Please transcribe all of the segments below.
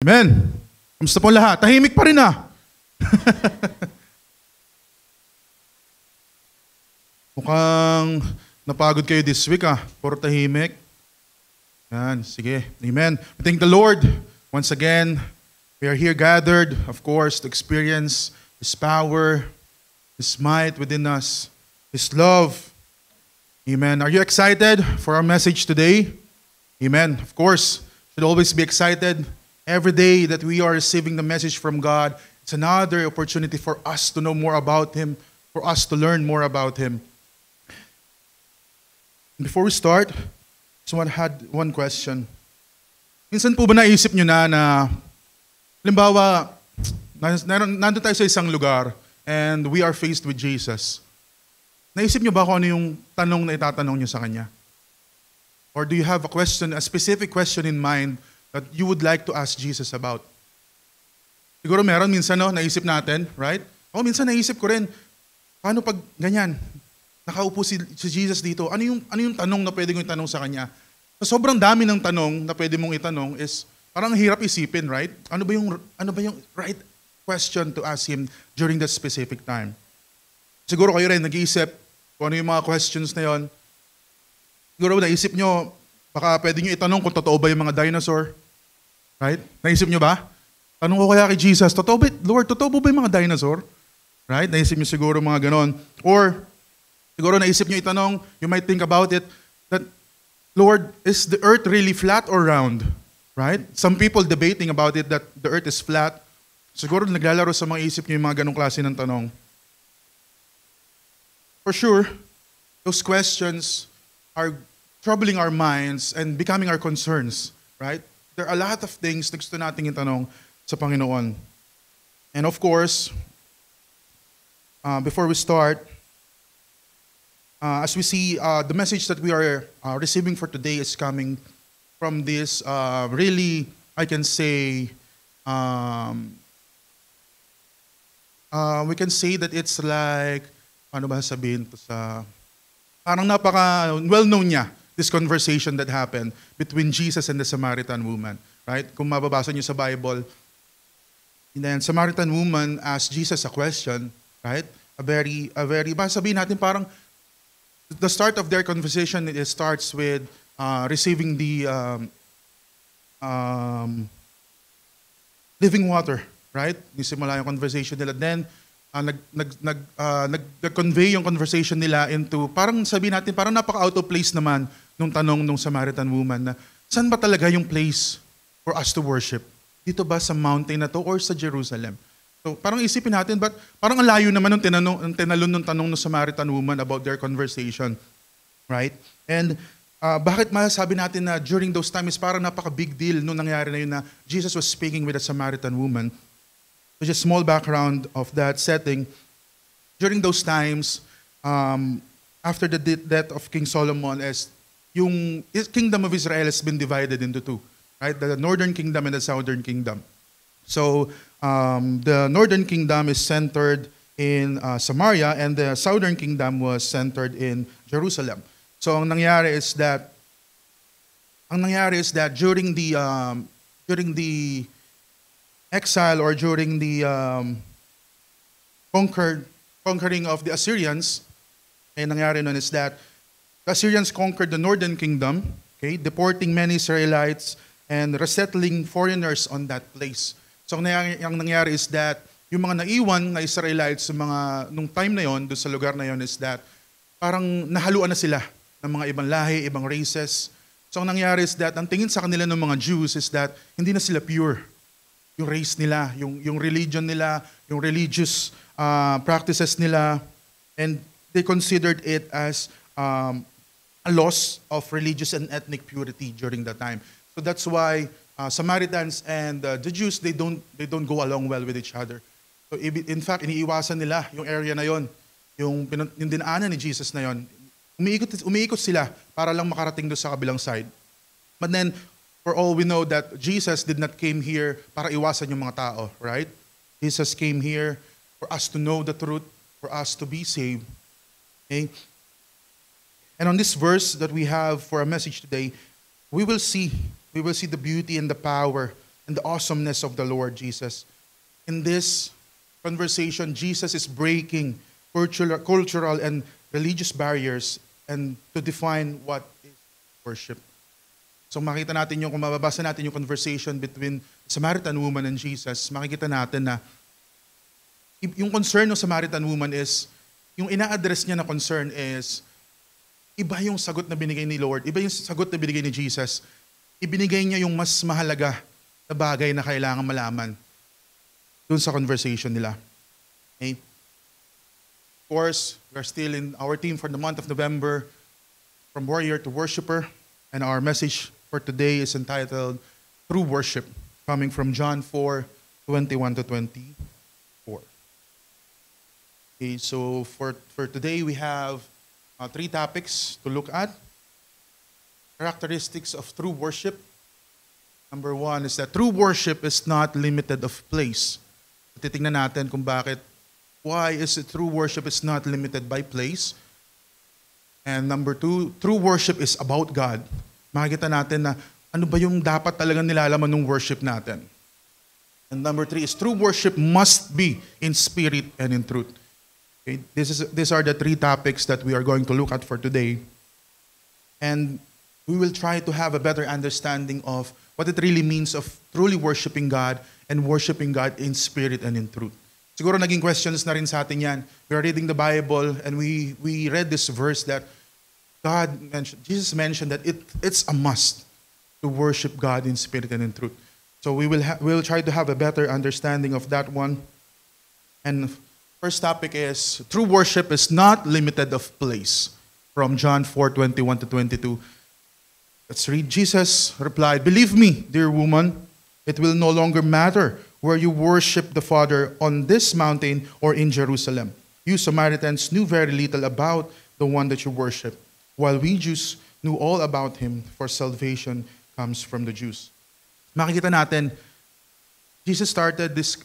Amen. Kamusta po lahat? Tahimik pa rin ah. Mukhang napagod kayo this week ah. Puro tahimik. Yan, sige. Amen. We thank the Lord. Once again, we are here gathered, of course, to experience His power, His might within us, His love. Amen. Are you excited for our message today? Amen. Of course, should always be excited. Every day that we are receiving the message from God, it's another opportunity for us to know more about Him, for us to learn more about Him. Before we start, someone had one question. Minsan po ba naisip nyo na halimbawa, nandun tayo sa isang lugar and we are faced with Jesus. Naisip nyo ba kung ano yung tanong na itatanong nyo sa Kanya? Or do you have a question, a specific question in mind that you would like to ask Jesus about? Siguro meron minsan naisip natin, right? Minsan naisip ko rin, paano pag ganyan? Nakaupo si Jesus dito, ano yung tanong na pwede kong itanong sa Kanya? So, sobrang dami ng tanong na pwede mong itanong is parang hirap isipin, right? Ano ba yung right question to ask Him during that specific time? Siguro kayo rin nag-iisip kung ano yung mga questions na yon. Siguro naisip nyo, baka pwede nyo itanong kung totoo ba yung mga dinosaur. Right? Naisip nyo ba? Tanong ko kaya kay Jesus, Lord, totoo ba yung mga dinosaur? Right? Naisip nyo siguro mga ganon. Or, siguro naisip nyo itanong, you might think about it, that, Lord, is the earth really flat or round? Right? Some people debating about it that the earth is flat. Siguro naglalaro sa mga isip nyo yung mga ganong klase ng tanong. For sure, those questions are troubling our minds and becoming our concerns, right? There are a lot of things na gusto nating itanong sa Panginoon. And of course, before we start, as we see, the message that we are receiving for today is coming from this really, I can say, we can say that it's like, ano ba sabihin to sa, parang napaka well-known niya, this conversation that happened between Jesus and the Samaritan woman. Right? Kung mababasa niyo sa Bible, and then Samaritan woman asked Jesus a question, right? A very, sabihin natin parang, the start of their conversation, it starts with receiving the living water, right? Nisimula yung conversation nila. Then, nag-convey yung conversation nila into, parang sabihin natin, parang napaka-out of place naman nung tanong nung Samaritan woman na, saan ba talaga yung place for us to worship? Dito ba sa mountain na to or sa Jerusalem? So parang isipin natin, but parang ang layo naman ng tinalon ng tanong ng Samaritan woman about their conversation. Right? And bakit masasabi natin na during those times, parang napaka-big deal nung nangyari na yun na Jesus was speaking with a Samaritan woman. So just small background of that setting. During those times, after the death of King Solomon, yung kingdom of Israel has been divided into two, right? The northern kingdom and the southern kingdom. So the northern kingdom is centered in Samaria, and the southern kingdom was centered in Jerusalem. So ang nangyari is that during the exile or during the conquering of the Assyrians, nangyari nun is that the Assyrians conquered the northern kingdom, okay, deporting many Israelites and resettling foreigners on that place. So ang nangyari is that yung mga naiwan na Israelites nung time na yon, doon sa lugar na yon, is that parang nahaluan na sila ng mga ibang lahi, ibang races. So ang nangyari is that ang tingin sa kanila ng mga Jews is that hindi na sila pure. Yung race nila, yung religion nila, yung religious practices nila, and they considered it as a loss of religious and ethnic purity during that time. So that's why Samaritans and the Jews, they don't go along well with each other. So in fact, iniiwasan nila yung area na yon, yung dinaanan ni Jesus na yon. Umiikot sila para lang makarating doon sa kabilang side. But then, for all we know that Jesus did not came here para iwasan yung mga tao, right? Jesus came here for us to know the truth, for us to be saved. Okay? And on this verse that we have for our message today, we will see the beauty and the power and the awesomeness of the Lord Jesus. In this conversation, Jesus is breaking cultural and religious barriers and to define what is worship. So makita natin yung, kung mababasa natin yung conversation between Samaritan woman and Jesus, makikita natin na yung concern ng Samaritan woman is, yung ina-address niya na concern is, iba yung sagot na binigay ni Lord, iba yung sagot na binigay ni Jesus. Ibinigay niya yung mas mahalaga na bagay na kailangan malaman dun sa conversation nila. Okay? Of course, we are still in our theme for the month of November, From Warrior to Worshipper, and our message for today is entitled True Worship, coming from John 4:21 to 24. Okay, so for today we have 3 topics to look at. Characteristics of true worship. Number 1 is that true worship is not limited of place. Titingnan natin kung bakit. Why is it true worship is not limited by place? And number 2, true worship is about God. Makikita natin na ano ba yung dapat talagang nilalaman ng worship natin. And number 3 is true worship must be in spirit and in truth. Okay, these are the 3 topics that we are going to look at for today. And we will try to have a better understanding of what it really means of truly worshiping God and worshiping God in spirit and in truth. Siguro naging questions na rin sa atin yan. We are reading the Bible and we read this verse that Jesus mentioned that it's a must to worship God in spirit and in truth. So we'll try to have a better understanding of that one. And first topic is, true worship is not limited of place. From John 4:21 to 22. Let's read. Jesus replied, "Believe me, dear woman, it will no longer matter where you worship the Father, on this mountain or in Jerusalem. You Samaritans knew very little about the one that you worship, while we Jews knew all about him, for salvation comes from the Jews." Makikita natin, Jesus started this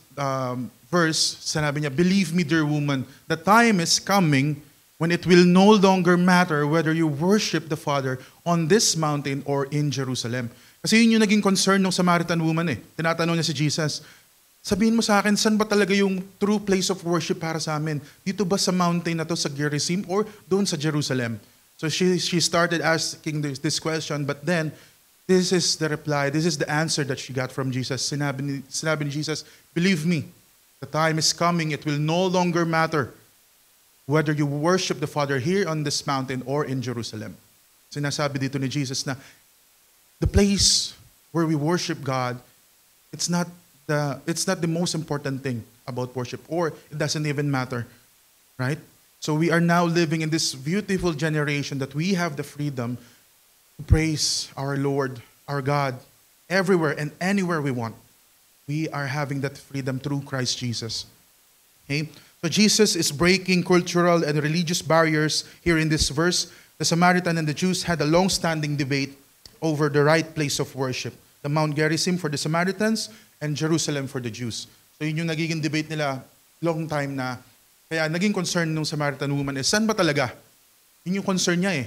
verse, sinabi niya, "Believe me, dear woman, the time is coming when it will no longer matter whether you worship the Father on this mountain or in Jerusalem." Kasi yun yung naging concern ng Samaritan woman eh. Tinatanong niya si Jesus, sabihin mo sa akin, saan ba talaga yung true place of worship para sa amin? Dito ba sa mountain na to, sa Gerizim, or doon sa Jerusalem? So she started asking this question, but then this is the reply, this is the answer that she got from Jesus. Sinabi ni Jesus, "Believe me, the time is coming, it will no longer matter whether you worship the Father here on this mountain or in Jerusalem." Sinasabi dito ni Jesus na the place where we worship God, it's not the most important thing about worship, or it doesn't even matter, right? So we are now living in this beautiful generation that we have the freedom to praise our Lord, our God, everywhere and anywhere we want. We are having that freedom through Christ Jesus. Okay? So Jesus is breaking cultural and religious barriers here in this verse. The Samaritan and the Jews had a long-standing debate over the right place of worship. The Mount Gerizim for the Samaritans and Jerusalem for the Jews. So yun yung nagiging debate nila long time na. Kaya naging concern ng Samaritan woman is, saan ba talaga? Yun yung concern niya eh.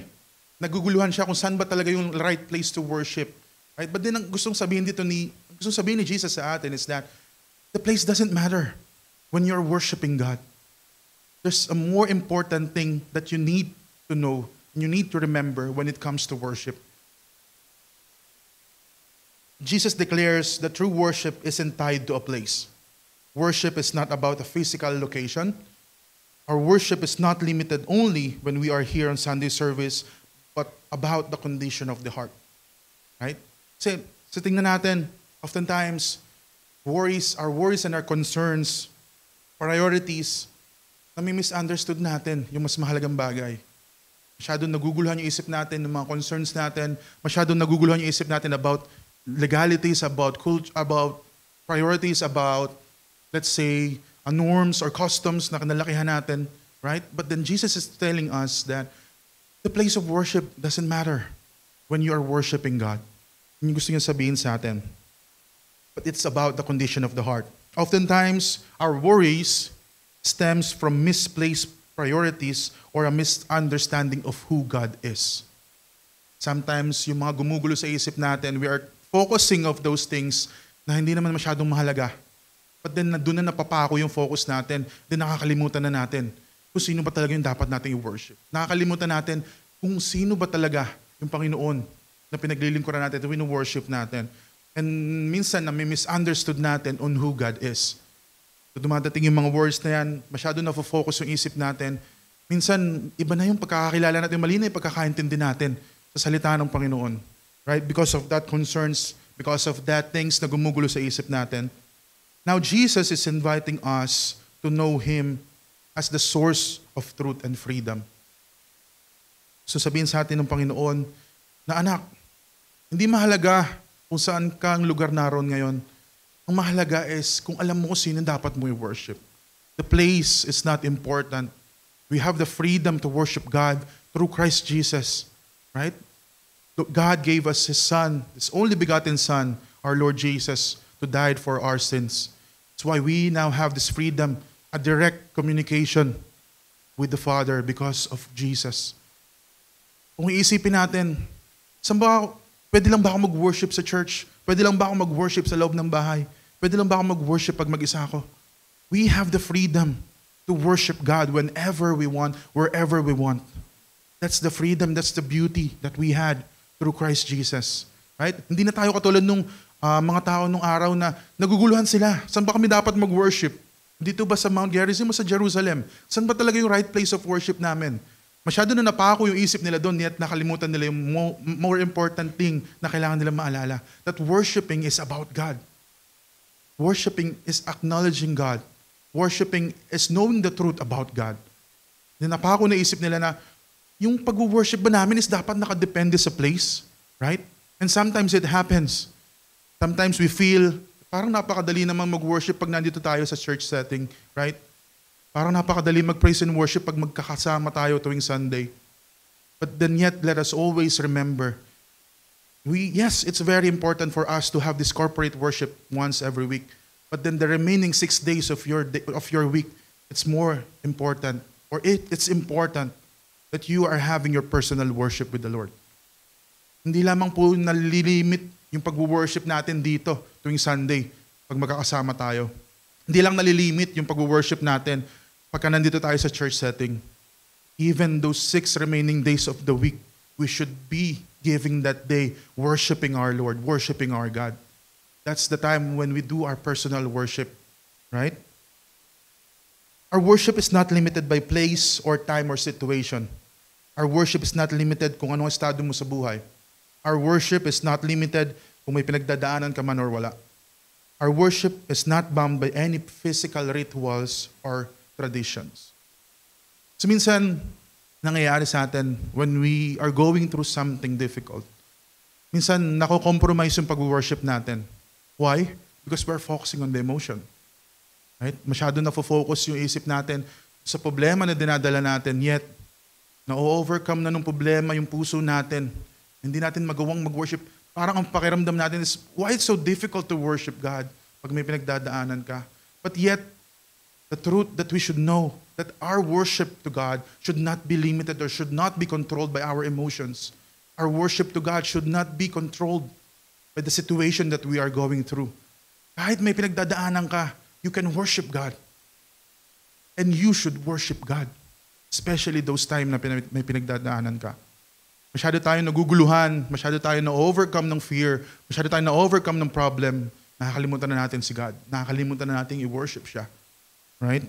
Naguguluhan siya kung saan ba talaga yung right place to worship. Right? But then ang gustong sabihin ni Jesus sa atin is that the place doesn't matter when you're worshiping God. There's a more important thing that you need to know, and you need to remember when it comes to worship. Jesus declares that true worship isn't tied to a place. Worship is not about a physical location. Our worship is not limited only when we are here on Sunday service, but about the condition of the heart. Right? Kasi tingnan natin, oftentimes, our worries and our concerns, priorities, nami-misunderstood natin yung mas mahalagang bagay. Masyadong naguguluhan yung isip natin ng mga concerns natin, masyadong naguguluhan yung isip natin about legalities, about culture, about priorities, about, let's say, norms or customs na kinalakihan natin, right? But then Jesus is telling us that the place of worship doesn't matter when you are worshiping God. Yun yung gusto niya sabihin sa atin. But it's about the condition of the heart. Oftentimes, our worries stems from misplaced priorities or a misunderstanding of who God is. Sometimes, yung mga gumugulo sa isip natin, we are focusing of those things na hindi naman masyadong mahalaga. But then, doon na napapako yung focus natin. Then, nakakalimutan na natin kung sino ba talaga yung dapat nating i-worship. Nakakalimutan natin kung sino ba talaga yung Panginoon na pinaglilingkuran natin, na wino-worship natin. And minsan, na may misunderstood natin on who God is. So, dumadating yung mga words na yan, masyado na-focus yung isip natin. Minsan, iba na yung pagkakakilala natin, mali na yung pagkakaintindi natin sa salita ng Panginoon. Right? Because of that concerns, because of that things na gumugulo sa isip natin. Now, Jesus is inviting us to know Him as the source of truth and freedom. So sabihin sa atin ng Panginoon na anak, hindi mahalaga kung saan kang lugar naroon ngayon. Ang mahalaga is kung alam mo kung sino dapat mo i-worship. The place is not important. We have the freedom to worship God through Christ Jesus. Right? God gave us His Son, His only begotten Son, our Lord Jesus, to die for our sins. That's why we now have this freedom, a direct communication with the Father because of Jesus. Kung iisipin natin, pwede lang ba ako mag-worship sa church? Pwede lang ba ako mag-worship sa loob ng bahay? Pwede lang ba ako mag-worship pag mag-isa ako? We have the freedom to worship God whenever we want, wherever we want. That's the freedom, that's the beauty that we had through Christ Jesus. Right? Hindi na tayo katulad nung mga tao nung araw na naguguluhan sila. Saan ba kami dapat mag-worship? Dito ba sa Mount Gerizim o sa Jerusalem? Saan ba talaga yung right place of worship namin? Masyado na napako yung isip nila doon, yet nakalimutan nila yung more important thing na kailangan nila maalala. That worshiping is about God. Worshiping is acknowledging God. Worshiping is knowing the truth about God. Then napako na isip nila na yung pag-worship ba namin is dapat nakadepende sa place? Right? And sometimes it happens. Sometimes we feel, parang napakadali naman mag-worship pag nandito tayo sa church setting, right? Parang napakadali mag-praise and worship pag magkakasama tayo tuwing Sunday. But then yet, let us always remember, yes, it's very important for us to have this corporate worship once every week. But then the remaining 6 days of your week, it's more important, or it's important that you are having your personal worship with the Lord. Hindi lamang po nalilimit yung pag-worship natin dito tuwing Sunday pag magkakasama tayo. Hindi lang nalilimit yung pag-worship natin pagka nandito tayo sa church setting. Even those 6 remaining days of the week, we should be giving that day worshiping our Lord, worshiping our God. That's the time when we do our personal worship, right? Our worship is not limited by place or time or situation. Our worship is not limited kung anong estado mo sa buhay. Our worship is not limited kung may pinagdadaanan ka man or wala. Our worship is not bound by any physical rituals or traditions. So minsan, nangyayari sa atin when we are going through something difficult. Minsan, nako-compromise yung pag-worship natin. Why? Because we're focusing on the emotion. Right? Masyado na-focus yung isip natin sa problema na dinadala natin, yet na-overcome na ng problema yung puso natin. Hindi natin magawang mag-worship. Parang ang pakiramdam natin is, why it's so difficult to worship God pag may pinagdadaanan ka? But yet, the truth that we should know, that our worship to God should not be limited or should not be controlled by our emotions. Our worship to God should not be controlled by the situation that we are going through. Kahit may pinagdadaanan ka, you can worship God. And you should worship God. Especially those times na may pinagdadaanan ka. Masyado tayo naguguluhan, masyado tayo na-overcome ng fear, masyado tayo na-overcome ng problem, nakakalimutan na natin si God. Nakakalimutan na natin i-worship siya. Right?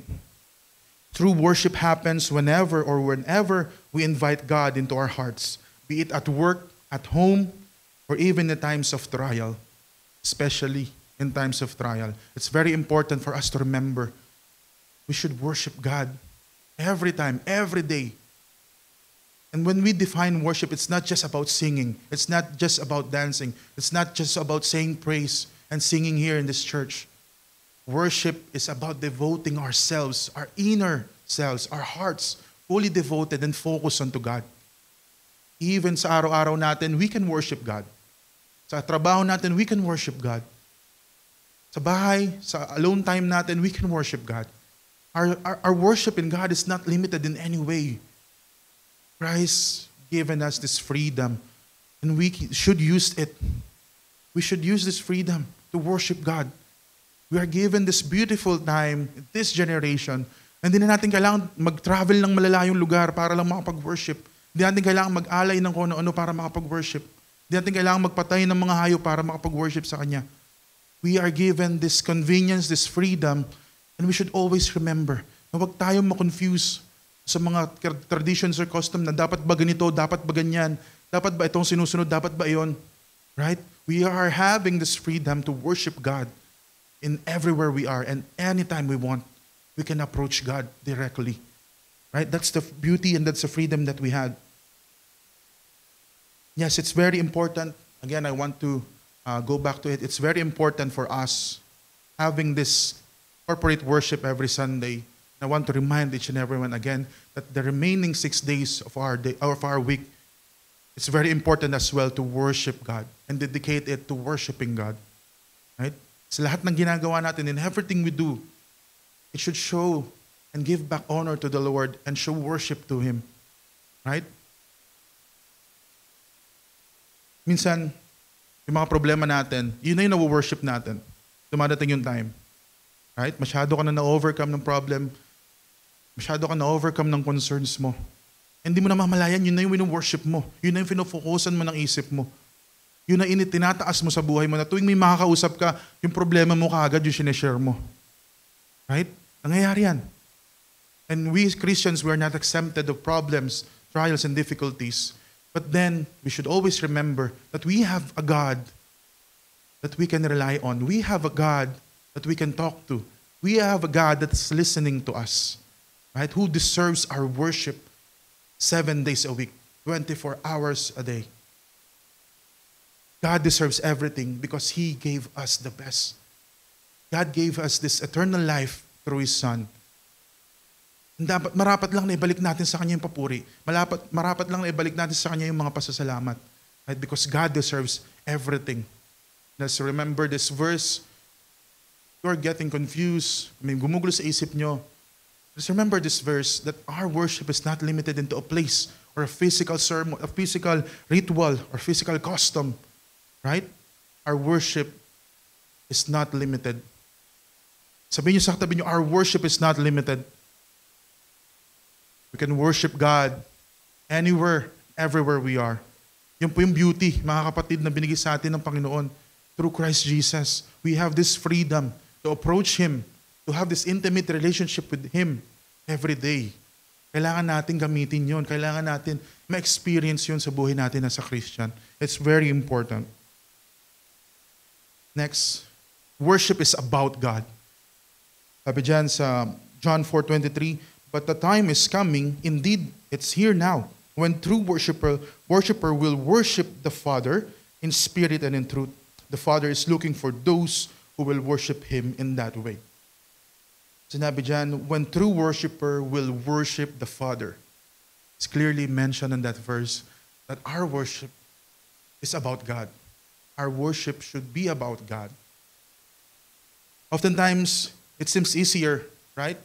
True worship happens whenever we invite God into our hearts, be it at work, at home, or even in times of trial, especially in times of trial. It's very important for us to remember we should worship God every time, every day. And when we define worship, it's not just about singing. It's not just about dancing. It's not just about saying praise and singing here in this church. Worship is about devoting ourselves, our inner selves, our hearts, fully devoted and focused unto God. Even sa araw-araw natin, we can worship God. Sa trabaho natin, we can worship God. Sa bahay, sa alone time natin, we can worship God. Our worship in God is not limited in any way. Christ given us this freedom, and we should use it. We should use this freedom to worship God. We are given this beautiful time, this generation, na hindi na natin kailangan mag-travel ng malalayong lugar para lang makapag-worship. Hindi natin kailangan mag-alay ng kung ano para makapag-worship. Hindi natin kailangan magpatay ng mga hayop para makapag-worship sa Kanya. We are given this convenience, this freedom, and we should always remember na huwag tayong ma-confuse sa mga traditions or custom na dapat ba ganito, dapat ba ganyan, dapat ba itong sinusunod, dapat ba iyon. Right? We are having this freedom to worship God in everywhere we are, and anytime we want, we can approach God directly. Right? That's the beauty and that's the freedom that we had. Yes, it's very important. Again, I want to go back to it. It's very important for us having this corporate worship every Sunday. I want to remind each and everyone again that the remaining 6 days of our day, of our week, it's very important as well to worship God and dedicate it to worshiping God. Right? Sa lahat ng ginagawa natin, in everything we do, it should show and give back honor to the Lord and show worship to Him. Right? Minsan, yung mga problema natin, yun na yung na-worship natin. Dumadating yung time. Right? Masyado ka na overcome ng problem. Masyado ka na-overcome ng concerns mo. Hindi mo na mamalayan, yun na yung wino-worship mo. Yun na yung finofocusan mo ng isip mo. Yun na tinataas mo sa buhay mo na tuwing may makakausap ka, yung problema mo kaagad yung sineshare mo. Right? Nangyayari yan. And we Christians, we are not exempted of problems, trials, and difficulties. But then, we should always remember that we have a God that we can rely on. We have a God that we can talk to. We have a God that's listening to us. Right? Who deserves our worship 7 days a week, 24 hours a day. God deserves everything because He gave us the best. God gave us this eternal life through His Son. Marapat lang na ibalik natin sa Kanya yung papuri. Marapat lang na ibalik natin sa Kanya yung mga pasasalamat. Right? Because God deserves everything. Let's remember this verse. You are getting confused. May gumugulo sa isip nyo. Just remember this verse that our worship is not limited into a place or a physical sermon, a physical ritual or physical custom. Right? Our worship is not limited. Sabihin niyo sa katabi niyo, our worship is not limited. We can worship God anywhere, everywhere we are. Yun po yung beauty, mga kapatid, na binigay sa atin ng Panginoon. Through Christ Jesus, we have this freedom to approach Him, to have this intimate relationship with Him every day. Kailangan natin gamitin yun. Kailangan natin ma-experience yun sa buhay natin as a Christian. It's very important. Next, worship is about God. Sabi dyan sa John 4:23, but the time is coming, indeed, it's here now, when true worshiper will worship the Father in spirit and in truth. The Father is looking for those who will worship Him in that way. Sinabi dyan, when true worshiper will worship the Father. It's clearly mentioned in that verse that our worship is about God. Our worship should be about God. Oftentimes, it seems easier, right?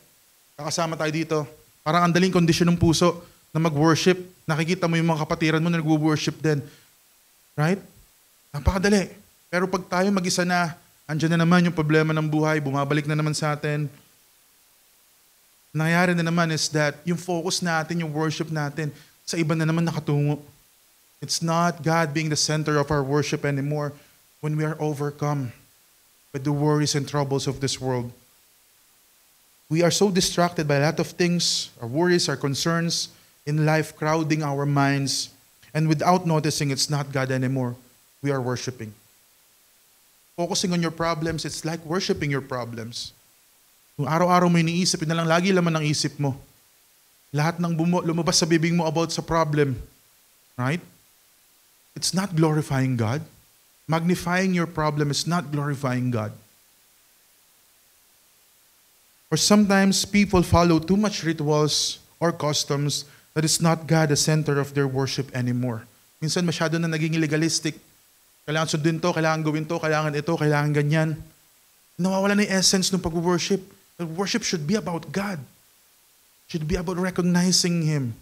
Kakasama tayo dito. Parang ang daling kondisyon ng puso na mag-worship. Nakikita mo yung mga kapatiran mo na nag-worship din. Right? Napakadali. Pero pag tayo mag-isa na, andyan na naman yung problema ng buhay, bumabalik na naman sa atin. Nangyayari na naman is that yung focus natin, yung worship natin, sa iba na naman nakatungo. It's not God being the center of our worship anymore when we are overcome with the worries and troubles of this world. We are so distracted by a lot of things, our worries, our concerns in life crowding our minds, and without noticing it's not God anymore, we are worshiping. Focusing on your problems, it's like worshiping your problems. Kung araw-araw mo iniisip, yun na lang lagi laman ng isip mo. Lahat ng lumabas sa bibig mo about sa problem, right? It's not glorifying God. Magnifying your problem is not glorifying God. Or sometimes people follow too much rituals or customs that is not God the center of their worship anymore. Minsan masyado na naging legalistic. Kailangan sundin to, kailangan gawin to, kailangan ito, kailangan ganyan. Nawawala na yung essence ng pag-worship. The worship should be about God. It should be about recognizing Him,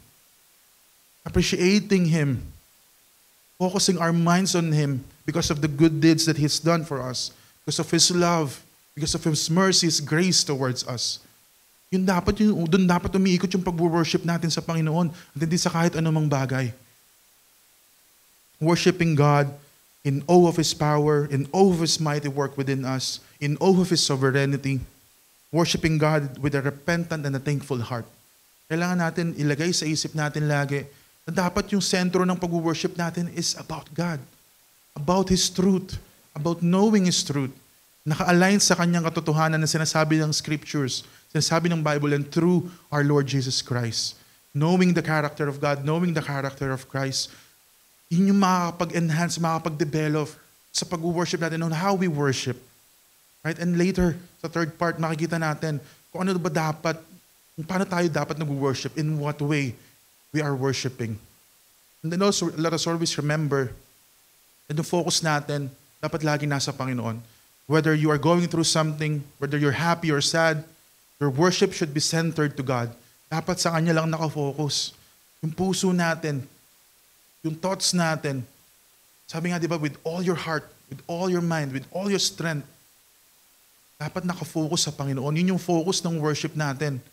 appreciating Him, focusing our minds on Him because of the good deeds that He's done for us, because of His love, because of His mercy, His grace towards us. Doon dapat umiikot yung pag-worship natin sa Panginoon at hindi sa kahit anumang bagay. Worshiping God in awe of His power, in awe of His mighty work within us, in awe of His sovereignty. Worshiping God with a repentant and a thankful heart. Kailangan natin ilagay sa isip natin lagi na dapat yung sentro ng pag-worship natin is about God, about His truth, about knowing His truth, naka-align sa Kanyang katotohanan na sinasabi ng Scriptures, sinasabi ng Bible, and through our Lord Jesus Christ. Knowing the character of God, knowing the character of Christ, yun yung makakapag-enhance, makakapag-develop sa pag-worship natin on how we worship. Right? And later, sa third part, makikita natin kung ano ba dapat, kung paano tayo dapat nag-worship, in what way we are worshiping. And then also, let us always remember that the focus natin dapat lagi nasa Panginoon. Whether you are going through something, whether you're happy or sad, your worship should be centered to God. Dapat sa Kanya lang nakafocus. Yung puso natin, yung thoughts natin, sabi nga, di ba, with all your heart, with all your mind, with all your strength, dapat nakafocus sa Panginoon. Yun yung focus ng worship natin.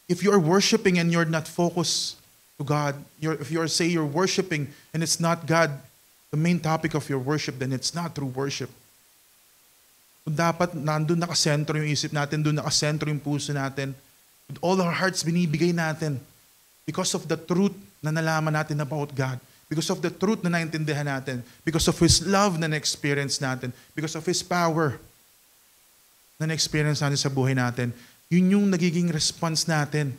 If you are worshiping and you're not focused to God, if you're worshiping and it's not God, the main topic of your worship, then it's not true worship. Kung dapat nandun nakasentro yung isip natin, doon nakasentro yung puso natin, with all our hearts binibigay natin because of the truth na nalaman natin about God, because of the truth na naintindihan natin, because of His love na na-experience natin, because of His power na na-experience natin sa buhay natin. Yun yung nagiging response natin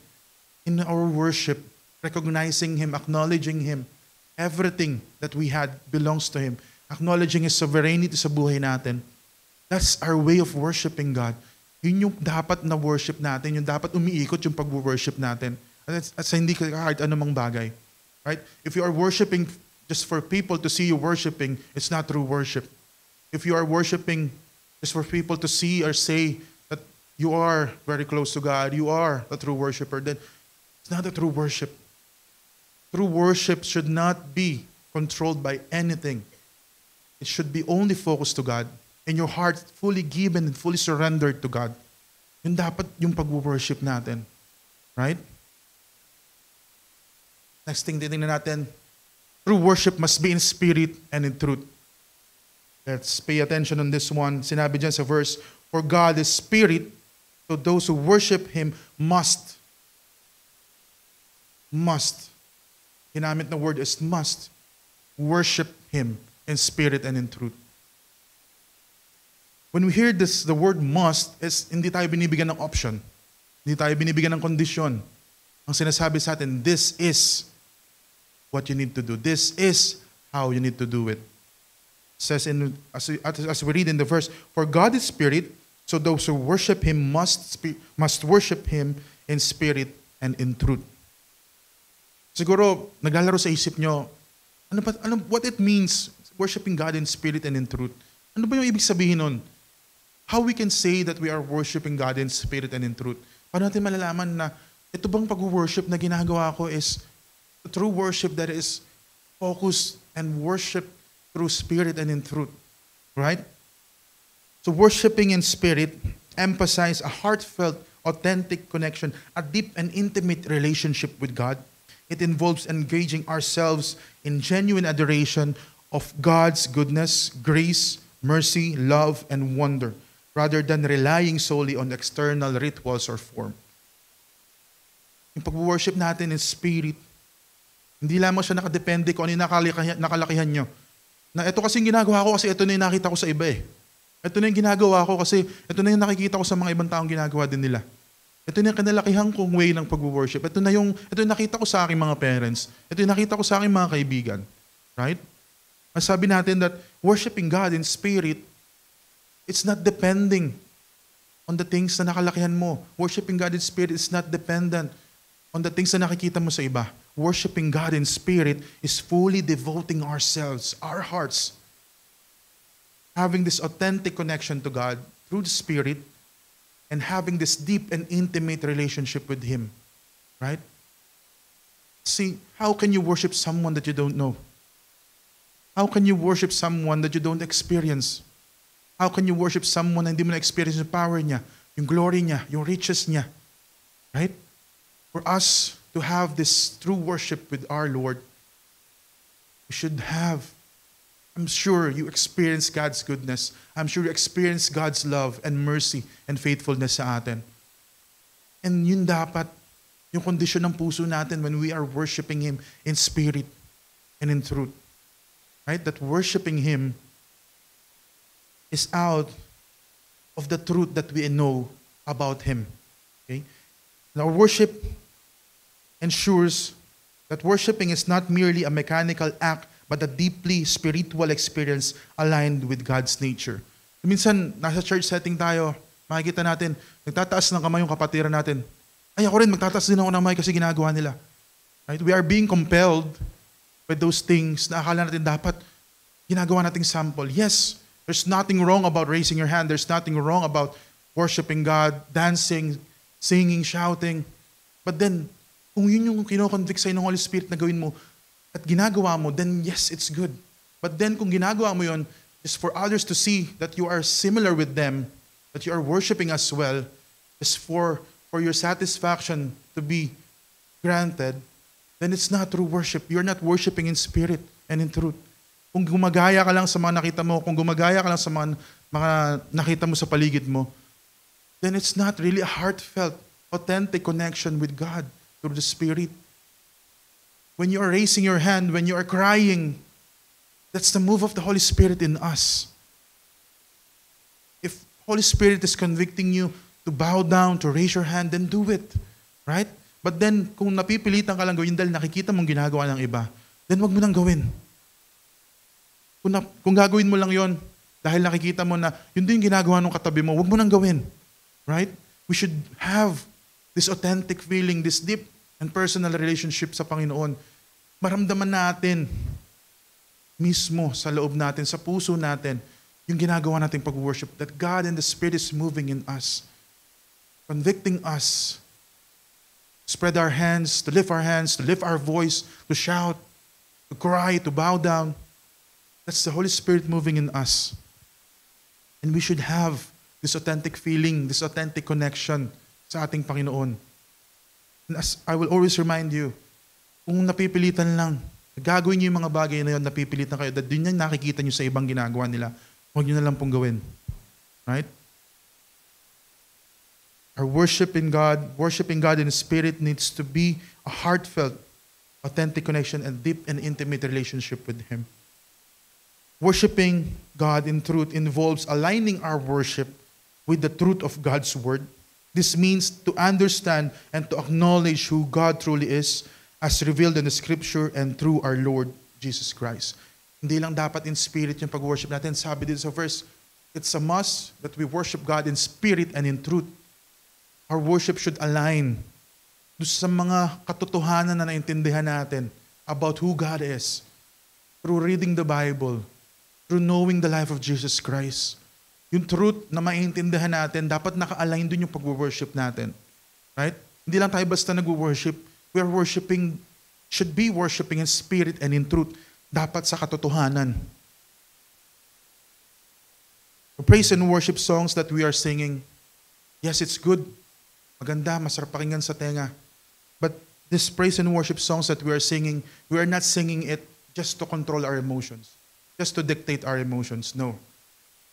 in our worship, recognizing Him, acknowledging Him. Everything that we had belongs to Him. Acknowledging His sovereignty sa buhay natin. That's our way of worshiping God. Yun yung dapat na worship natin, yung dapat umiikot yung pag-worship natin. At sa hindi kahit anumang bagay. Right? If you are worshiping just for people to see you worshiping, it's not true worship. If you are worshiping just for people to see or say that you are very close to God, you are a true worshiper, then it's not a true worship. True worship should not be controlled by anything. It should be only focused to God, and your heart fully given and fully surrendered to God. Yun dapat yung pag-worship natin. Right? Next thing, titingnan natin, true worship must be in spirit and in truth. Let's pay attention on this one. Sinabi dyan sa verse, for God is spirit, so those who worship Him must. Ginamit na word is must. Worship Him in spirit and in truth. When we hear this, the word must, is hindi tayo binibigyan ng option. Hindi tayo binibigyan ng kondisyon. Ang sinasabi sa atin, this is what you need to do. This is how you need to do it. It says as we read in the verse, for God is spirit, so those who worship Him must worship Him in spirit and in truth. Siguro, naglalaro sa isip nyo, what it means, worshiping God in spirit and in truth. Ano ba yung ibig sabihin nun? How we can say that we are worshiping God in spirit and in truth? Paano natin malalaman na ito bang pag-worship na ginagawa ko is a true worship that is focused and worship through spirit and in truth? Right? So worshiping in spirit emphasize a heartfelt, authentic connection, a deep and intimate relationship with God. It involves engaging ourselves in genuine adoration of God's goodness, grace, mercy, love, and wonder, rather than relying solely on external rituals or form. Yung pag-worship natin in spirit, hindi lamang siya nakadepende kung ano yung nakalakihan nyo. Na ito kasi yung ginagawa ko kasi ito na yung nakita ko sa iba eh. Ito na yung ginagawa ko kasi ito na yung nakikita ko sa mga ibang taong ginagawa din nila. Ito na yung kanalakihan kong way ng pag-worship. Ito yung nakita ko sa aking mga parents. Ito yung nakita ko sa aking mga kaibigan. Right? Masabi natin that worshiping God in spirit, it's not depending on the things na nakalakihan mo. Worshiping God in spirit is not dependent on the things na nakikita mo sa iba. Worshiping God in spirit is fully devoting ourselves, our hearts, having this authentic connection to God through the Spirit, and having this deep and intimate relationship with Him. Right? See, how can you worship someone that you don't know? How can you worship someone that you don't experience? How can you worship someone na hindi mo na-experience yung power niya, yung glory niya, yung riches niya? Right? For us to have this true worship with our Lord, we should have, I'm sure you experience God's goodness. I'm sure you experience God's love and mercy and faithfulness sa atin. And yun dapat, yung kondisyon ng puso natin when we are worshiping Him in spirit and in truth. Right? That worshiping Him is out of the truth that we know about Him. Okay? And our worship ensures that worshiping is not merely a mechanical act, but a deeply spiritual experience aligned with God's nature. Minsan, nasa church setting tayo, makikita natin, nagtataas ng kamay yung kapatiran natin. Ay, ako rin, magtataas din ako ng kamay kasi ginagawa nila. Right? We are being compelled with those things na akala natin dapat ginagawa nating sample. Yes, there's nothing wrong about raising your hand. There's nothing wrong about worshiping God, dancing, singing, shouting. But then, kung yun yung kinoconvict sa'yo ng Holy Spirit na gawin mo at ginagawa mo, then yes, it's good. But then kung ginagawa mo yun, is for others to see that you are similar with them, that you are worshiping as well, is for your satisfaction to be granted, then it's not true worship. You're not worshiping in spirit and in truth. Kung gumagaya ka lang sa mga nakita mo, kung gumagaya ka lang sa mga nakita mo sa paligid mo, then it's not really a heartfelt, authentic connection with God through the Spirit. When you are raising your hand, when you are crying, that's the move of the Holy Spirit in us. If Holy Spirit is convicting you to bow down, to raise your hand, then do it. Right? But then, kung napipilitan ka lang gawin dahil nakikita mong ginagawa ng iba, then wag mo nang gawin. Kung gagawin mo lang yon dahil nakikita mo na yun din ginagawa ng katabi mo, wag mo nang gawin. Right? We should have this authentic feeling, this deep and personal relationship sa Panginoon. Maramdaman natin mismo sa loob natin, sa puso natin, yung ginagawa nating pag-worship, that God and the Spirit is moving in us, convicting us, spread our hands, to lift our voice, to shout, to cry, to bow down. That's the Holy Spirit moving in us. And we should have this authentic feeling, this authentic connection sa ating Panginoon. And as I will always remind you, kung napipilitan lang, gagawin niyo yung mga bagay na yun, napipilitan kayo, that din yan nakikita niyo sa ibang ginagawa nila, huwag niyo na lang pong gawin. Right? Our worshiping God in spirit needs to be a heartfelt, authentic connection and deep and intimate relationship with Him. Worshiping God in truth involves aligning our worship with the truth of God's Word. This means to understand and to acknowledge who God truly is as revealed in the Scripture and through our Lord Jesus Christ. Hindi lang dapat in spirit yung pag-worship natin. Sabi dito sa verse, it's a must that we worship God in spirit and in truth. Our worship should align sa mga katotohanan na naintindihan natin about who God is through reading the Bible, through knowing the life of Jesus Christ. Yung truth na maintindihan natin, dapat naka-align dun yung pag-worship natin. Right? Hindi lang tayo basta nag-worship. We are worshiping, should be worshiping in spirit and in truth. Dapat sa katotohanan. The praise and worship songs that we are singing, yes, it's good. Maganda, masarap pakinggan sa tenga. But this praise and worship songs that we are singing, we are not singing it just to control our emotions, just to dictate our emotions. No.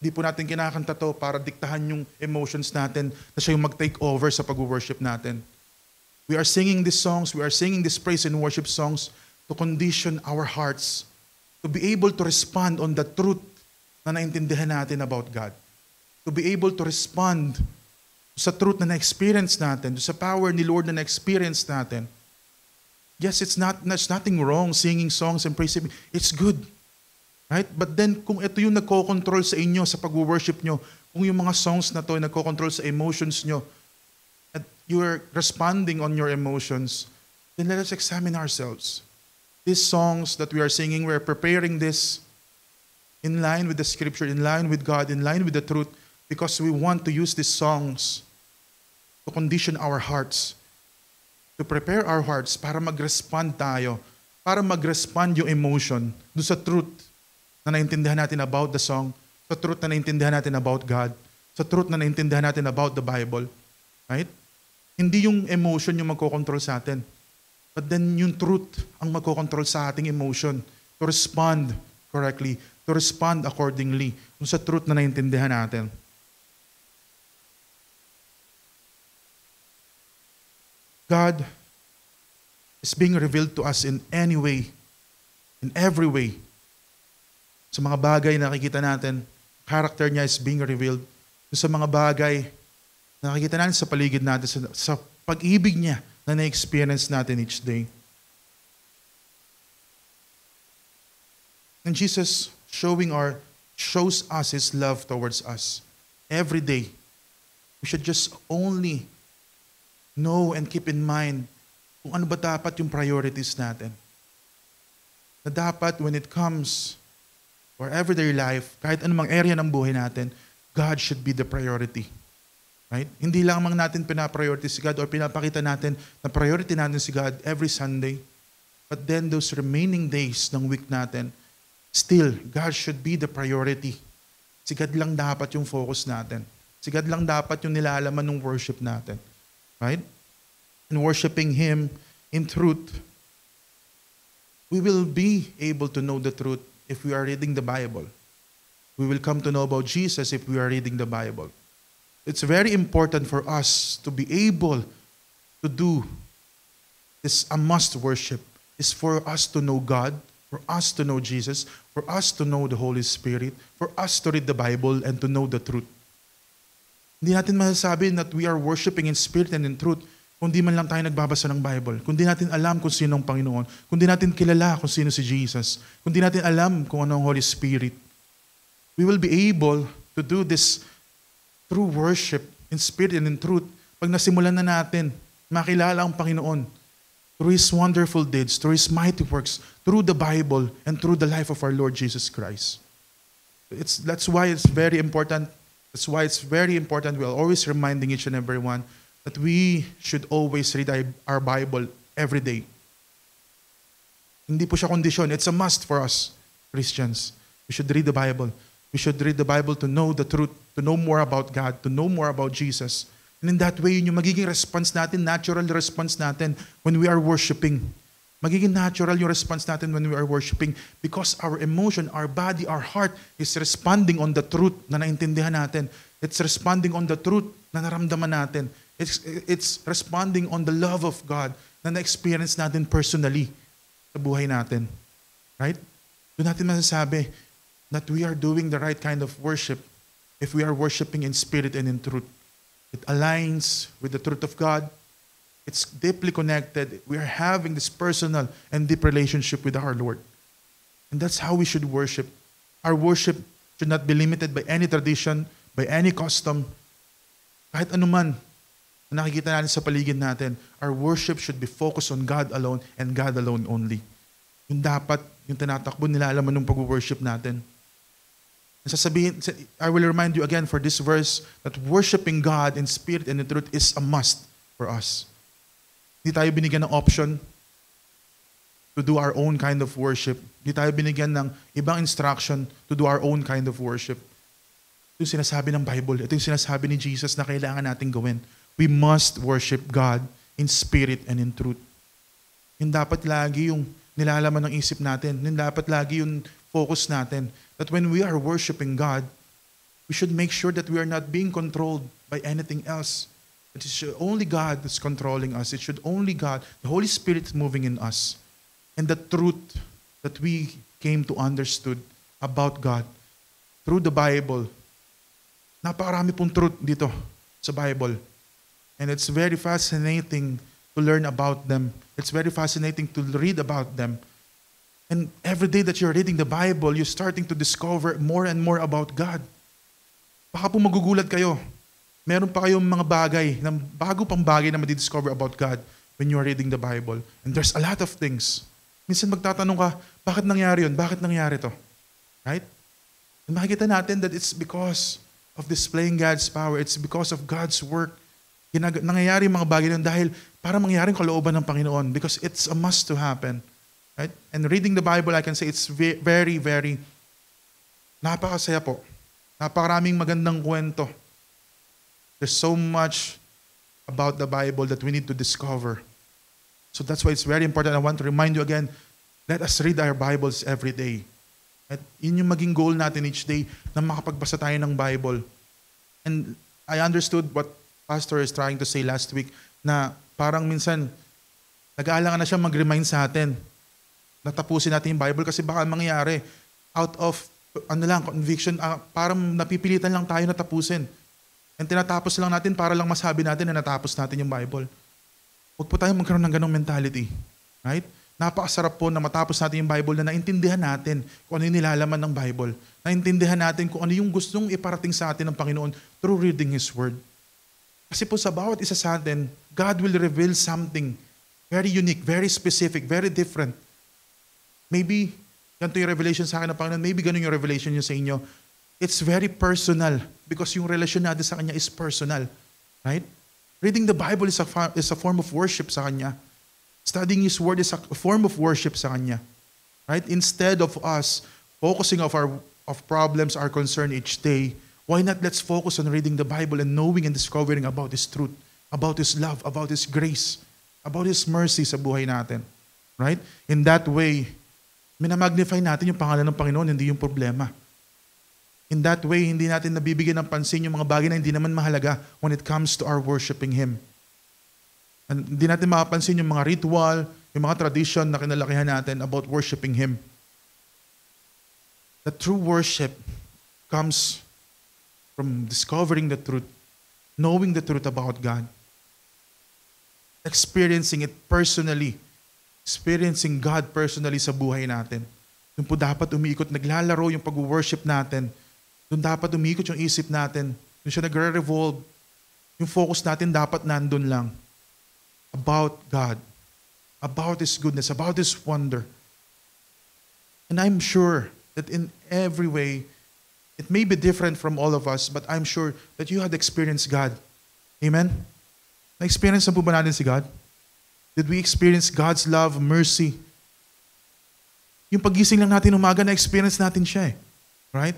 Hindi po natin kinakanta to para diktahan yung emotions natin na siya yung mag-take over sa pag-worship natin. We are singing these songs, we are singing these praise and worship songs to condition our hearts to be able to respond on the truth na naintindihan natin about God. To be able to respond sa truth na na-experience natin, sa power ni Lord na na-experience natin. Yes, there's nothing wrong singing songs and praising. It's good. Right? But then, kung ito yung nagko-control sa inyo sa pag-worship nyo, kung yung mga songs na to ay nagko-control sa emotions nyo, at you're responding on your emotions, then let us examine ourselves. These songs that we are singing, we're preparing this in line with the Scripture, in line with God, in line with the truth, because we want to use these songs to condition our hearts, to prepare our hearts para mag-respond tayo, para mag-respond yung emotion doon sa truth na naintindihan natin about the song, sa sa truth na naintindihan natin about God, sa truth na naintindihan natin about the Bible. Right? Hindi yung emotion yung magkocontrol sa atin. But then yung truth ang magkocontrol sa ating emotion to respond correctly, to respond accordingly sa truth na naintindihan natin. God is being revealed to us in any way, in every way. Sa mga bagay na nakikita natin, character niya is being revealed. Sa mga bagay na nakikita natin sa paligid natin, sa pag-ibig niya na na-experience natin each day. And Jesus shows us His love towards us every day. We should just only know and keep in mind kung ano ba dapat yung priorities natin. Na dapat when it comes to our everyday life, kahit anumang area ng buhay natin, God should be the priority. Right? Hindi lamang natin pinapriority si God or pinapakita natin na priority natin si God every Sunday. But then those remaining days ng week natin, still, God should be the priority. Si God lang dapat yung focus natin. Si God lang dapat yung nilalaman ng worship natin. Right? And worshiping Him in truth, we will be able to know the truth if we are reading the Bible. We will come to know about Jesus if we are reading the Bible. It's very important for us to be able to do this. A must worship is for us to know God, for us to know Jesus, for us to know the Holy Spirit, for us to read the Bible and to know the truth. Hindi natin masasabi that we are worshiping in spirit and in truth kung di man lang tayo nagbabasa ng Bible, kung di natin alam kung sino ang Panginoon, kung di natin kilala kung sino si Jesus, kung di natin alam kung ano ang Holy Spirit. We will be able to do this through worship, in spirit and in truth, pag nasimulan na natin, makilala ang Panginoon through His wonderful deeds, through His mighty works, through the Bible, and through the life of our Lord Jesus Christ. That's why it's very important. That's why it's very important. We're always reminding each and everyone that we should always read our Bible every day. Hindi po siya kondisyon. It's a must for us, Christians. We should read the Bible. We should read the Bible to know the truth, to know more about God, to know more about Jesus. And in that way, yun yung magiging response natin, natural response natin when we are worshiping. Magiging natural yung response natin when we are worshiping because our emotion, our body, our heart is responding on the truth na naintindihan natin. It's responding on the truth na naramdaman natin. It's responding on the love of God na na-experience natin personally sa buhay natin. Right? Doon natin masasabi that we are doing the right kind of worship if we are worshiping in spirit and in truth. It aligns with the truth of God. It's deeply connected. We are having this personal and deep relationship with our Lord. And that's how we should worship. Our worship should not be limited by any tradition, by any custom. Kahit anuman na nakikita natin sa paligid natin, our worship should be focused on God alone and God alone only. Yung dapat, yung tinatakbo, nilalaman ng pag-worship natin. I will remind you again for this verse that worshiping God in spirit and in truth is a must for us. Hindi tayo binigyan ng option to do our own kind of worship. Hindi tayo binigyan ng ibang instruction to do our own kind of worship. Ito yung sinasabi ng Bible. Ito yung sinasabi ni Jesus na kailangan natin gawin. We must worship God in spirit and in truth. Yung dapat lagi yung nilalaman ng isip natin. Yung dapat lagi yung focus natin. That when we are worshiping God, we should make sure that we are not being controlled by anything else. It is only God that's controlling us. It should only God, the Holy Spirit moving in us. And the truth that we came to understood about God through the Bible. Napakarami pong truth dito sa Bible. And it's very fascinating to learn about them. It's very fascinating to read about them. And every day that you're reading the Bible, you're starting to discover more and more about God. Baka po magugulat kayo. Meron pa kayong mga bagay, bago pang bagay na madidiscover about God when you're reading the Bible. And there's a lot of things. Minsan magtatanong ka, bakit nangyari yun? Bakit nangyari to? Right? And makikita natin that it's because of displaying God's power. It's because of God's work. Nangyayari yung mga bagay yun dahil para mangyaring kalooban ng Panginoon because it's a must to happen. Right? And reading the Bible, I can say it's very, very napakasaya po. Napakaraming magandang kwento. There's so much about the Bible that we need to discover. So that's why it's very important. I want to remind you again, let us read our Bibles every day. At yun yung maging goal natin each day, na makapagbasa tayo ng Bible. And I understood what Pastor is trying to say last week, na parang minsan, nag-aalangan na siya mag-remind sa atin na tapusin natin yung Bible kasi baka mangyari out of conviction, parang napipilitan lang tayo na tapusin. And tinatapos lang natin para lang masabi natin na natapos natin yung Bible. Huwag po tayong magkaroon ng ganong mentality. Right? Napakasarap po na matapos natin yung Bible na naintindihan natin kung ano yung nilalaman ng Bible. Naintindihan natin kung ano yung gustong iparating sa atin ng Panginoon through reading His Word. Kasi po sa bawat isa sa atin, God will reveal something very unique, very specific, very different. Maybe, ganito yung revelation sa akin ng Panginoon, maybe ganun yung revelation niyo sa inyo. It's very personal because yung relasyon natin sa Kanya is personal. Right? Reading the Bible is a form of worship sa Kanya. Studying His Word is a form of worship sa Kanya. Right? Instead of us focusing of problems, our concern each day, why not let's focus on reading the Bible and knowing and discovering about His truth, about His love, about His grace, about His mercy sa buhay natin. Right? In that way, minamagnify natin yung pangalan ng Panginoon, hindi yung problema. In that way, hindi natin nabibigyan ng pansin yung mga bagay na hindi naman mahalaga when it comes to our worshiping Him. And hindi natin makapansin yung mga ritual, yung mga tradition na kinalakihan natin about worshiping Him. The true worship comes from discovering the truth, knowing the truth about God, experiencing it personally, experiencing God personally sa buhay natin. Doon po dapat umiikot, naglalaro yung pag-worship natin. Doon dapat umiikot yung isip natin. Doon siya nagre-revolve. Yung focus natin dapat nandun lang. About God. About His goodness. About His wonder. And I'm sure that in every way, it may be different from all of us, but I'm sure that you had experienced God. Amen? Na-experience na po ba natin si God? Did we experience God's love, mercy? Yung pagising lang natin umaga, na-experience natin siya eh. Right?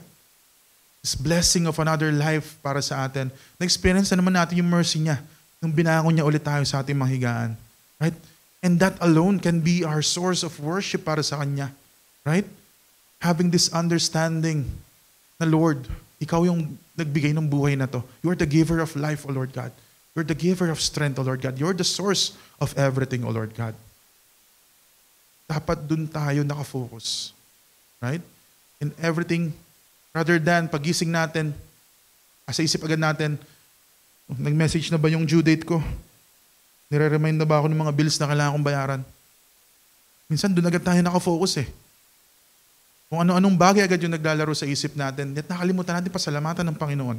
This blessing of another life para sa atin. Na-experience na naman natin yung mercy niya nung binangon niya ulit tayo sa ating mahigaan. Right? And that alone can be our source of worship para sa Kanya. Right? Having this understanding na Lord, Ikaw yung nagbigay ng buhay na to. You are the giver of life, O Lord God. You're the giver of strength, O Lord God. You're the source of everything, O Lord God. Dapat dun tayo nakafocus. Right? In everything, rather than pagising natin, sa isip agad natin, nag-message na ba yung due date ko? Nire-remind na ba ako ng mga bills na kailangan kong bayaran? Minsan dun agad tayo nakafocus eh. Kung ano-anong bagay agad yung naglalaro sa isip natin, at nakalimutan natin pasalamatan ng Panginoon.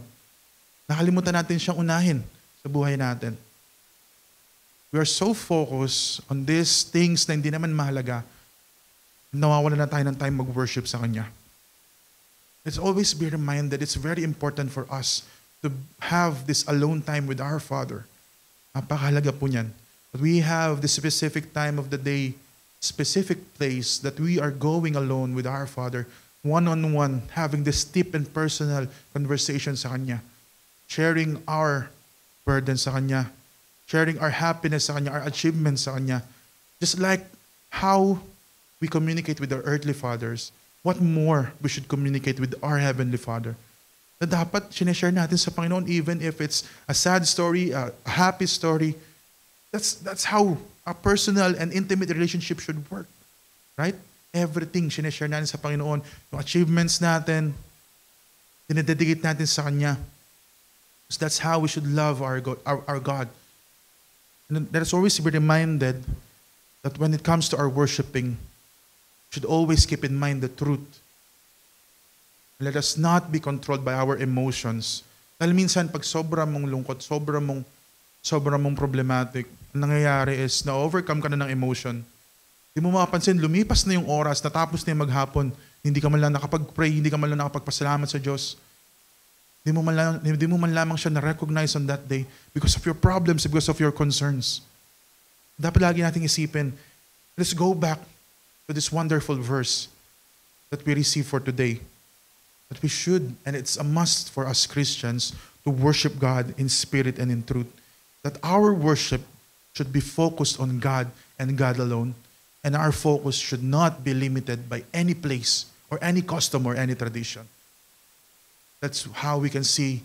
Nakalimutan natin siyang unahin sa buhay natin. We are so focused on these things na hindi naman mahalaga, nawawalan na tayo ng time mag-worship sa Kanya. Let's always be reminded it's very important for us to have this alone time with our Father. Napakahalaga po niyan. But we have the specific time of the day, specific place that we are going alone with our Father, one-on-one, having this deep and personal conversation sa Kanya, sharing our burden sa Kanya, sharing our happiness sa Kanya, our achievements sa Kanya. Just like how we communicate with our earthly fathers, what more we should communicate with our Heavenly Father? Na dapat sineshare natin sa Panginoon even if it's a sad story, a happy story. That's how a personal and intimate relationship should work. Right? Everything sineshare natin sa Panginoon. Yung achievements natin, dinededicate natin sa Kanya. So that's how we should love our God. And let us always be reminded that when it comes to our worshiping, we should always keep in mind the truth. Let us not be controlled by our emotions. Dahil minsan, pag sobra mong lungkot, sobra mong problematic, ang nangyayari is na-overcome ka na ng emotion. Hindi mo makapansin, lumipas na yung oras, natapos na yung maghapon, hindi ka man lang nakapag-pray, hindi ka man lang nakapagpasalamat sa Diyos. Hindi mo man lamang siya na-recognize on that day because of your problems, because of your concerns. Dapat lagi nating isipin, let's go back to this wonderful verse that we receive for today. that we should, and it's a must for us Christians, to worship God in spirit and in truth. That our worship should be focused on God and God alone, and our focus should not be limited by any place or any custom or any tradition. That's how we can see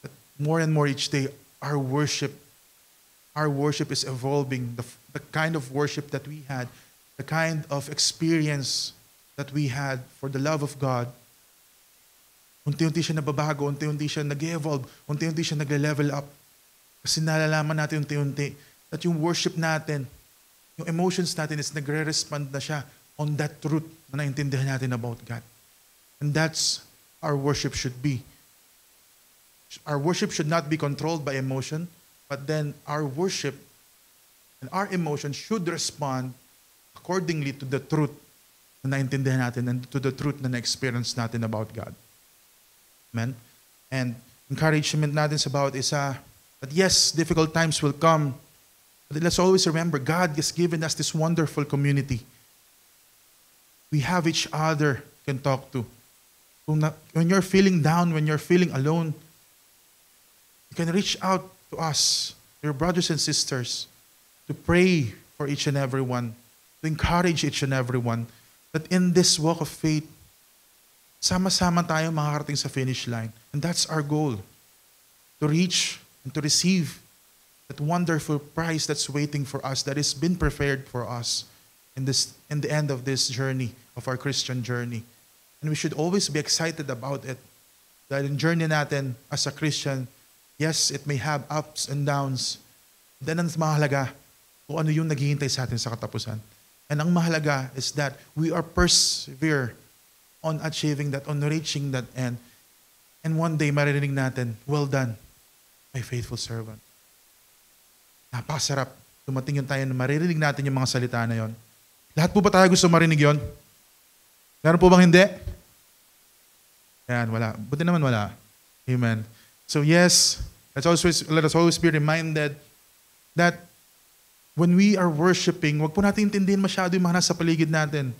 that more and more each day, our worship is evolving. The kind of worship that we had, the kind of experience that we had for the love of God, unti-unti siya nababago, unti-unti siya nag-evolve, unti-unti siya nagle-level up. Kasi nalalaman natin unti-unti that yung worship natin, yung emotions natin is nagre-respond na siya on that truth na naintindihan natin about God. And that's our worship should be. Our worship should not be controlled by emotion, but then our worship and our emotions should respond accordingly to the truth na naintindihan natin and to the truth na na-experience natin about God. Amen? And encouragement natin sa bawat isa that yes, difficult times will come, but let's always remember, God has given us this wonderful community. We have each other can talk to. When you're feeling down, when you're feeling alone, you can reach out to us, your brothers and sisters, to pray for each and every one, to encourage each and every one, that in this walk of faith, sama-sama tayo makakarating sa finish line. And that's our goal, to reach and to receive that wonderful prize that's waiting for us, that has been prepared for us in the end of this journey, of our Christian journey. And we should always be excited about it. Dahil yung journey natin as a Christian, yes, it may have ups and downs. Then ang mahalaga, kung ano yung naghihintay sa atin sa katapusan. And ang mahalaga is that we are persevere on achieving that, on reaching that end. And one day, maririnig natin, well done, my faithful servant. Napakasarap. Dumating yung tayo na maririnig natin yung mga salita na yon. Lahat po ba tayo gusto marinig yon? Meron po bang hindi? Yan, wala. Buti naman wala. Amen. So yes, let us always be reminded that when we are worshiping, wag po natin intindihin masyado yung mga nasa paligid natin.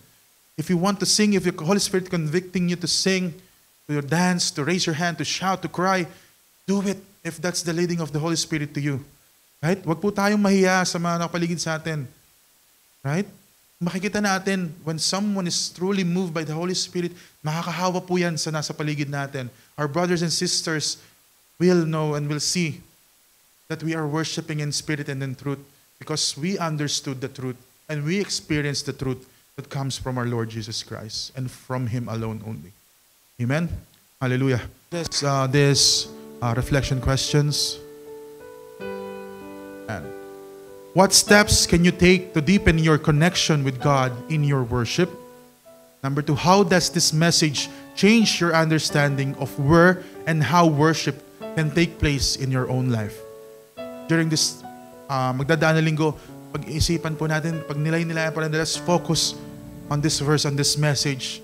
If you want to sing, if the Holy Spirit convicting you to sing, to dance, to raise your hand, to shout, to cry, do it if that's the leading of the Holy Spirit to you. Right? Wag po tayong mahiya sa mga nakapaligid sa atin. Right? Makikita natin when someone is truly moved by the Holy Spirit, makakahawa po yan sa nasa paligid natin. Our brothers and sisters will know and will see that we are worshiping in spirit and in truth because we understood the truth and we experienced the truth that comes from our Lord Jesus Christ and from Him alone only. Amen? Hallelujah. This reflection questions. And what steps can you take to deepen your connection with God in your worship? Number 2, how does this message change your understanding of where and how worship can take place in your own life? During this magdadaan na linggo, pag-isipan po natin, pag nilay-nilayan po natin, let's focus on this verse, on this message.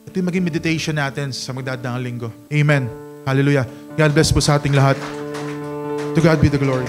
Ito yung maging meditation natin sa magdadaan linggo. Amen. Hallelujah. God bless po sa ating lahat. To God be the glory.